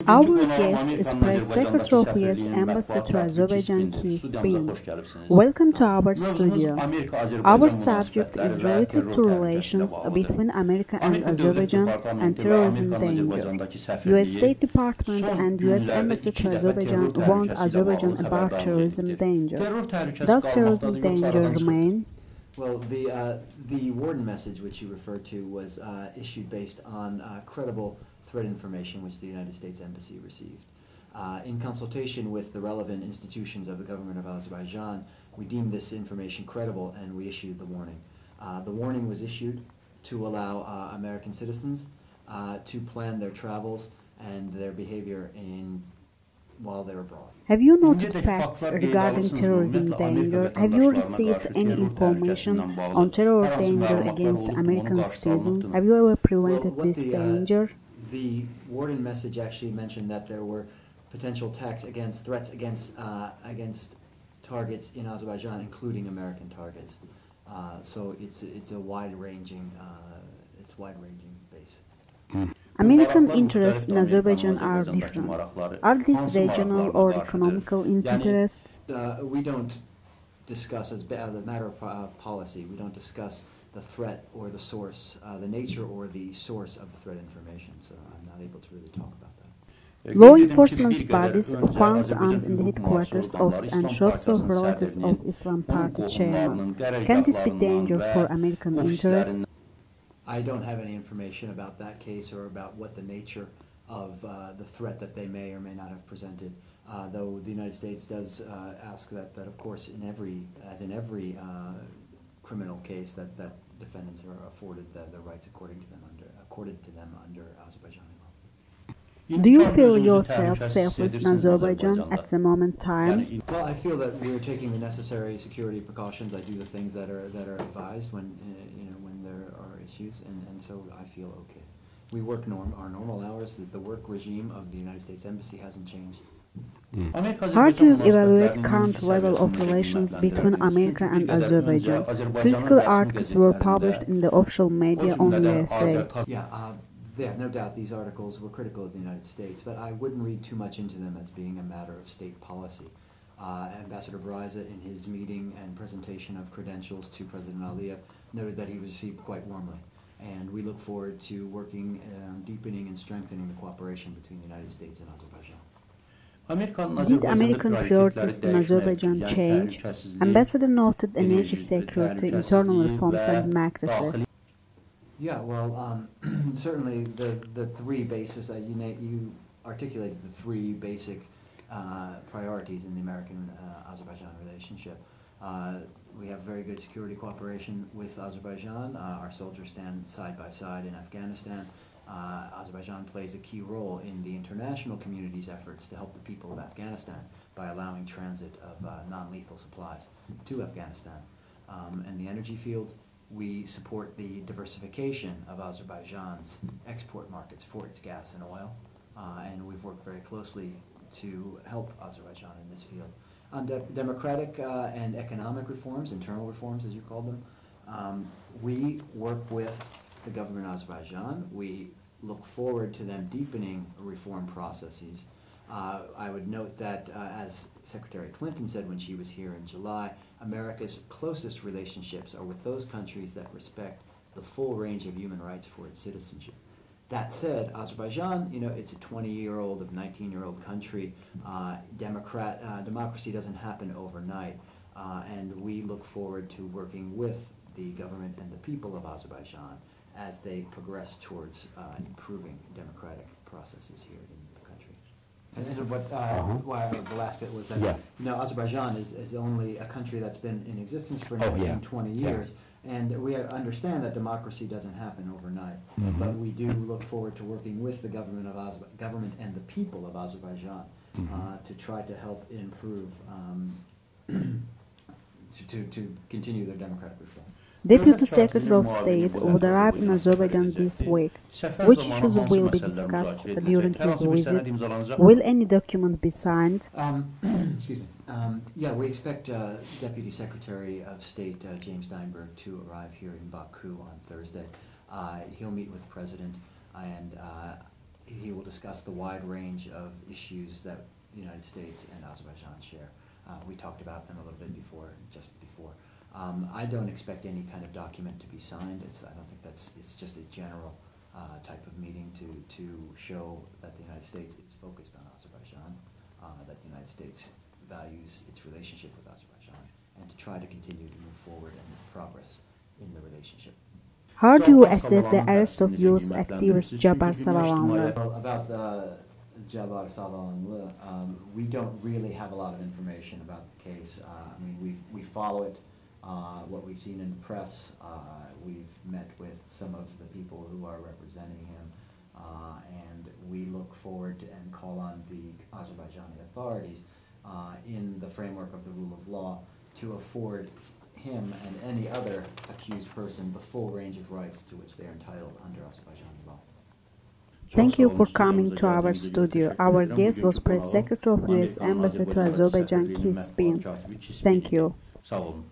Our guest is Press Secretary of U.S. Embassy to Azerbaijan Keath. Welcome to our studio. Our subject is related to relations between America and Azerbaijan and terrorism danger. U.S. State Department and U.S. Embassy to Azerbaijan warned Azerbaijan about terrorism danger. Does terrorism danger remain? Well, the warning message which you referred to was issued based on credible threat information which the United States Embassy received. In consultation with the relevant institutions of the government of Azerbaijan, we deemed this information credible and we issued the warning. The warning was issued to allow American citizens to plan their travels and their behavior while they're abroad. Have you noted facts regarding terrorism danger? Have you received any information on terror danger against American citizens? Have you ever prevented this danger? The warning message actually mentioned that there were potential threats against targets in Azerbaijan, including American targets. So it's a wide-ranging base. American interests in Azerbaijan are different. Are these regional or economical interests? We don't discuss, as a matter of policy, we don't discuss the threat or the source, the nature or the source of the threat information. So I'm not able to really talk about that. Law enforcement bodies found armed in the headquarters office and shops of relatives of Islam Party chairman. Can this be danger for American interests? I don't have any information about that case or about what the nature of the threat that they may or may not have presented. Though the United States does ask that of course, in every criminal case, that defendants are afforded the rights accorded to them under Azerbaijani law. Do you feel yourself safely in Azerbaijan at the moment in time? Well, I feel that we're taking the necessary security precautions. I do the things that are advised when there are issues, and so I feel okay. We work our normal hours. The work regime of the United States Embassy hasn't changed. How do you evaluate current level of relations between America and Azerbaijan? Critical articles were published in the official media on USA. Yeah, no doubt these articles were critical of the United States, but I wouldn't read too much into them as being a matter of state policy. Ambassador Bariza, in his meeting and presentation of credentials to President Aliyev, noted that he was received quite warmly. And we look forward to working on deepening and strengthening the cooperation between the United States and Azerbaijan. Did American priorities in Azerbaijan change? Ambassador noted energy security, internal reforms and democracy. Yeah, well, certainly the three bases that you articulated, the three basic priorities in the American-Azerbaijan relationship. We have very good security cooperation with Azerbaijan. Our soldiers stand side by side in Afghanistan. Azerbaijan plays a key role in the international community's efforts to help the people of Afghanistan by allowing transit of non-lethal supplies to Afghanistan. In the energy field, we support the diversification of Azerbaijan's export markets for its gas and oil, and we've worked very closely to help Azerbaijan in this field. On democratic and economic reforms, internal reforms as you called them, we work with the government of Azerbaijan. We look forward to them deepening reform processes. I would note that, as Secretary Clinton said when she was here in July, America's closest relationships are with those countries that respect the full range of human rights for its citizenship. That said, Azerbaijan, it's a 20-year-old, 19-year-old country. Democracy doesn't happen overnight, and we look forward to working with the government and the people of Azerbaijan as they progress towards improving democratic processes here in the country. And why the last bit was that Azerbaijan is only a country that's been in existence for 20 years, and we understand that democracy doesn't happen overnight. But we do look forward to working with the government and the people of Azerbaijan to try to help improve, to continue their democratic reform. Deputy Secretary of State would arrive in Azerbaijan this week. Which issues will be discussed during his visit? Will any document be signed? Excuse me. We expect Deputy Secretary of State James Steinberg to arrive here in Baku on Thursday. He'll meet with the President, and he will discuss the wide range of issues that the United States and Azerbaijan share. We talked about them a little bit before, just before. I don't expect any kind of document to be signed. I don't think it's just a general type of meeting to show that the United States is focused on Azerbaijan, that the United States values its relationship with Azerbaijan, and to try to continue to move forward and progress in the relationship. How do you assess the arrest of youth activist Jabbar Savalanlı? Well, about Jabbar Savalanlı, we don't really have a lot of information about the case. I mean, we follow it, what we've seen in the press. We've met with some of the people who are representing him, and we look forward to and call on the Azerbaijani authorities in the framework of the rule of law to afford him and any other accused person the full range of rights to which they are entitled under Azerbaijani law. Thank you for coming to our studio. Our guest was Press Secretary of U.S. Embassy to Azerbaijan Keath. Thank you. Sağ olun.